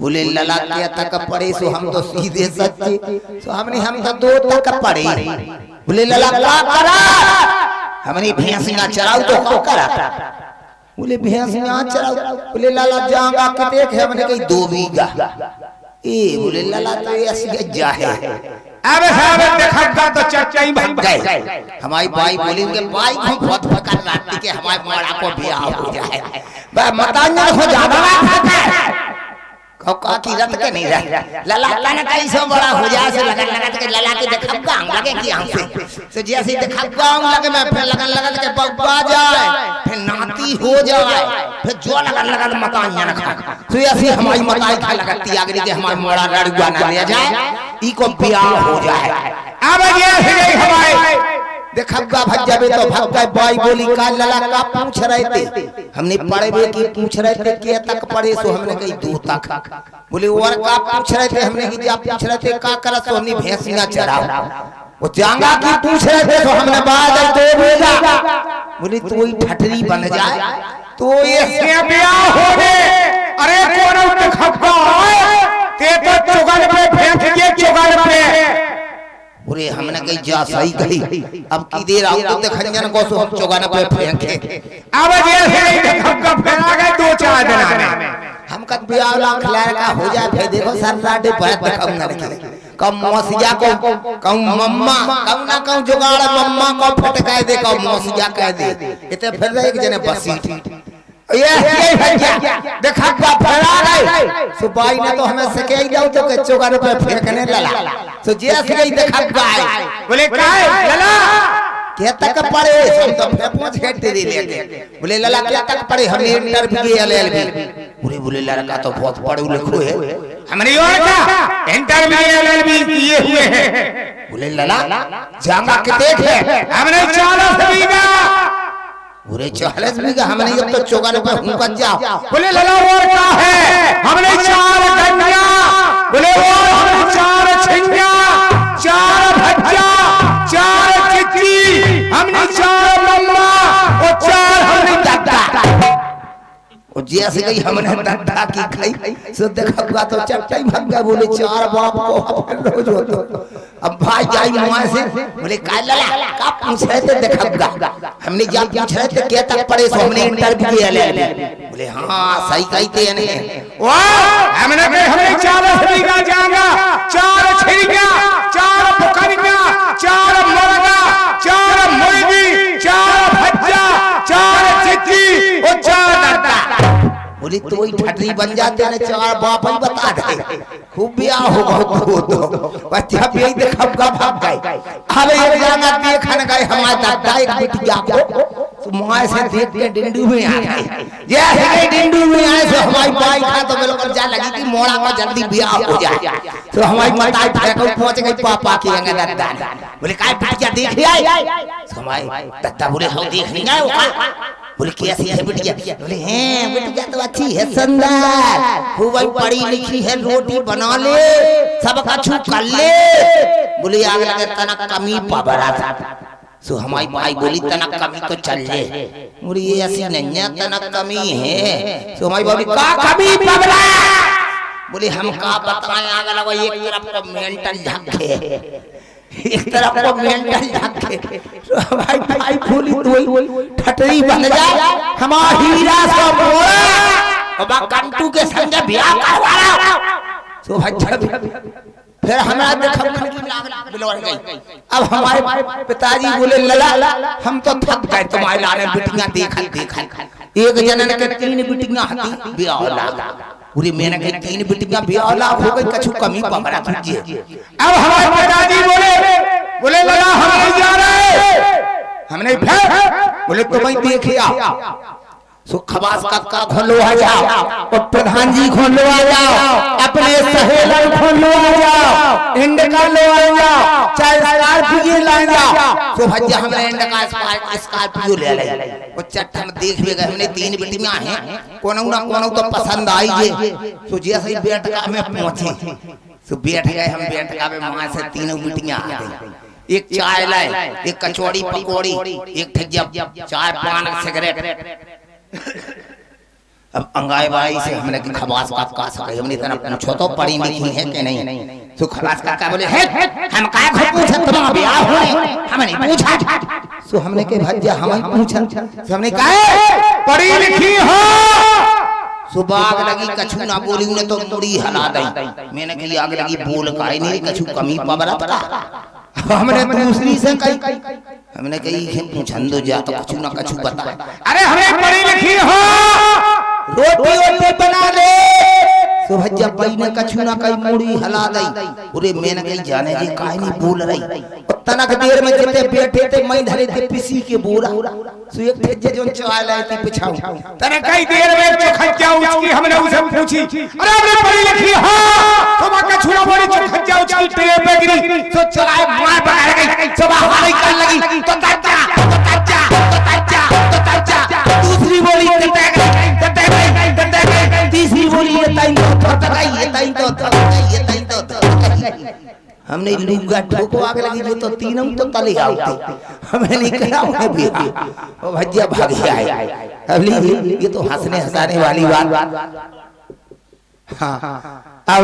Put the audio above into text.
बोले लला के तक पड़े सो हम तो सीधे सच्चे सो हमने हम तो दो तक पड़े। बोले लला क्या करा? हमने भैंसियां चराऊ तो क्या करा? बोले भैंसियां चराऊ। बोले लला जाऊंगा के देख हमने कही 2 बीघा। ए बोले लला तो ऐसे जा है। अब साहब देखा तो चचाई भाग गए। हमारी भाई बोली के भाई को बहुत फकर रात के हमारे मारा को ब्याह हो जाए। बे मतान्या हो ज्यादा का की रत के नहीं रह लला तन कैसे बड़ा हो जाए से लगन लगत के लला के देखब गांग लगे कि यहां से जैसे देखब गांग लगे मैं फिर लगन लगत के बब्बा जाए फिर नाती हो जाए फिर जो लगन लगन मतान्या न खा तो ऐसे हमारी मताई खा लगती आगरी के हमारे मोड़ा लड़ुआ ना ले जाए ई को ब्याह हो जाए। अब ये हमारे देखबगा भग जाबे तो भग गए। बाई बोली का लला का पूछ रहे थे? हमने पढ़े बे की पूछ रहे थे के तक पढ़े सो हमने कही 2 तक। बोले और का पूछ रहे थे? हमने की जा पूछ रहे थे का कर सो हमने भैंसियां चराओ। वो जांगा की पूछ रहे थे तो हमने बाद 2 बीघा। बोले तू ही ठठरी बन जाए तो ये ब्याह हो गए। अरे कौन देखबगा ते तो चुगल पे फेंक के चुगल पे। पूरे हमने कही जा सही कही अब की देर आओ तो खंजन को सो हम चौगाने पे फेंके। अब ये देखबगा फेंका गए 2-4 दिन में हम का ब्याह लाख लड़का हो जाए। फिर देखो सरराडे पर देखूंगा लड़की कम मौसिया को कम मम्मा कम ना कम जुगाड़ मम्मा को फटकाए दे कम मौसिया कह दे इते फिर एक जने बसी ये भैया देखा का फड़ा गए सो बाई ने तो हमें सके ही जाओ तो के चौगाने पे फेंकने लला सो जैसे ही देखा गाय बोले काय लला क्या तक पढ़े? हम तो फिर पूछ के दे लेके बोले लला क्या तक पढ़े? हमने इंटरव्यू एलएलबी। पूरे बोले लड़का तो बहुत पढ़े लिखे है। हमने और क्या इंटरव्यू एलएलबी किए हुए हैं। बोले लला जांगा के देख है हमने 40 बीघा। पूरे 40 बीघा हमने ये तो चौगाने पे हुंका जाओ। बोले लला और क्या है? हमने 4 गन्ना। बोले और हमने 4 छिंजा 4 भज्जा 4 चिट्ठी हमने 4 मम्मा और 4 हमने दादा। और जैसे गई हमने दादा की खाई सो देखा तो चट्टाई भाग गया। बोले 4 बाप को अपन रोज होतो। अब भाई जाई मां से बोले का लला का पूछ रहे थे? देखा हमने जा पूछ रहे थे क्या तक पढ़े सो हमने इंटरव्यू ले बोले हां सही कही थे ने वाह हमने 40 बीघा जांगा 4 छिड़िया 4 पकड़िया 4 मुर्गा 4 मुर्गी 4 भज्जा 4 चिट्ठी और 4 दादा। बोली तो ही ठटरी बन जाते ने 4 बाप ही बता दे खूब ब्याह होगा तो बच्चा भी देखबगा भाग गए। अब एक जाना देखन गए हमारे दादा एक बिटिया को तो मां से देख के डिंडू में आ गए। जैसे डिंडू में आए तो हमारी बाई खा तो बिल्कुल जा लगी कि मोड़ा का जल्दी ब्याह हो जाए। तो हमारी माता फेंको पहुंच गई पापा के अंग दादा। बोले काय बिटिया देख आई? तो हमारी दादा बोले हम देख नहीं आए वो। बोले कैसी है बिटिया? बोले हैं बिटिया तो अच्छी है सुंदर खूब पढ़ी लिखी है रोटी बना ले सब कछु कर ले। बोले आग लगे तना कमी पबरा था सो हमारी भाई बोली तना कमी तो चल ले। बोले ये ऐसी नहीं है तना कमी है। सो हमारी भाभी का कमी पबरा? बोले हम का बताएं आग लगा एक तरफ को मेंटल झक्के एक तरफ को मेंटल झक्के भाई भाई फूली तो ठटरी बन जाए हमारा हीरा सो मोड़ा बाबा कंटू के संग ब्याह करवाओ। सो भाई फिर हमारा देखब मन की लाग बिलौर गई। अब हमारे पिताजी बोले लला हम तो थक गए तुम्हारे लाने बिटियां देखल एक जनन के 3 बिटियां हती ब्याह लागा। पूरी मैंने के 3 बिटियां ब्याह लाग हो गई कछु कमी पकड़ा दीजिए। अब हमारे पिताजी बोले लला हम नहीं जा रहे। हमने फिर बोले तुम्हें देखिया सुखवास का खोलो आ जाओ और प्रधान जी खोलो आ जाओ अपने सहेलन खोलो आ जाओ इंडिका लो आ जाओ चाहे स्कॉर्पियो ला जाओ। तो भैया हमने इंडिका स्कॉर्पियो ले ले वो चट्टा में देख भी गए। हमने 3 बिटियां हैं कोनो ना कोनो तो पसंद आई जे। तो जैसे ही बैठका में पहुंचे तो बैठ गए हम बैठका में मां से 3 बिटियां आ गई। एक चाय लाए एक कचौड़ी पकौड़ी एक ठज्जा चाय पान सिगरेट। अब अंगाई बाई से हमने की खबास का सके हमने तना पूछो तो पढ़ी लिखी है कि नहीं। तो खलास का बोले है हम काय को पूछे तुम्हारा ब्याह होने हमने पूछा। सो हमने के भज्जा हम पूछा हमने कहा पढ़ी लिखी हो। सुबाग लगी कछु ना बोली उन्हें तो मुड़ी हला दई। मैंने कही आग लगी बोल काई नहीं कछु कमी पबरा था। हमने दूसरी से कही हमने कही है पूछन दो जा तो कछु ना कछु बता। अरे हमें पढ़ी लिखी हो रोटी रोटी बना ले। सो भज्जा पई ने कछु ना कई मुड़ी हला दई। अरे मैंने कही जाने की काई नहीं बोल रही। तनक देर में जते बैठे थे मैं धरे थे पिसी के बोरा। सो एक भेजे जो चाय लाई थी पिछाऊ तने कई देर में चोखज्जा उसकी हमने उसे पूछी। अरे हमने पढ़ी लिखी हो तुम कछु ना बोली चोखज्जा उसकी टेप पे गिरी तो चाय मार बाहर गई सुबह हाई कर लगी तो तज्जा दूसरी बोली तीसरी बोली ये ताई तो हमने लुगा ठोको आग लगी जो तो तीनों तो तले आते हमें नहीं कहा उन्हें भी वो भज्जिया भाग आए। अब ये तो हंसने हंसाने वाली बात। हाँ अब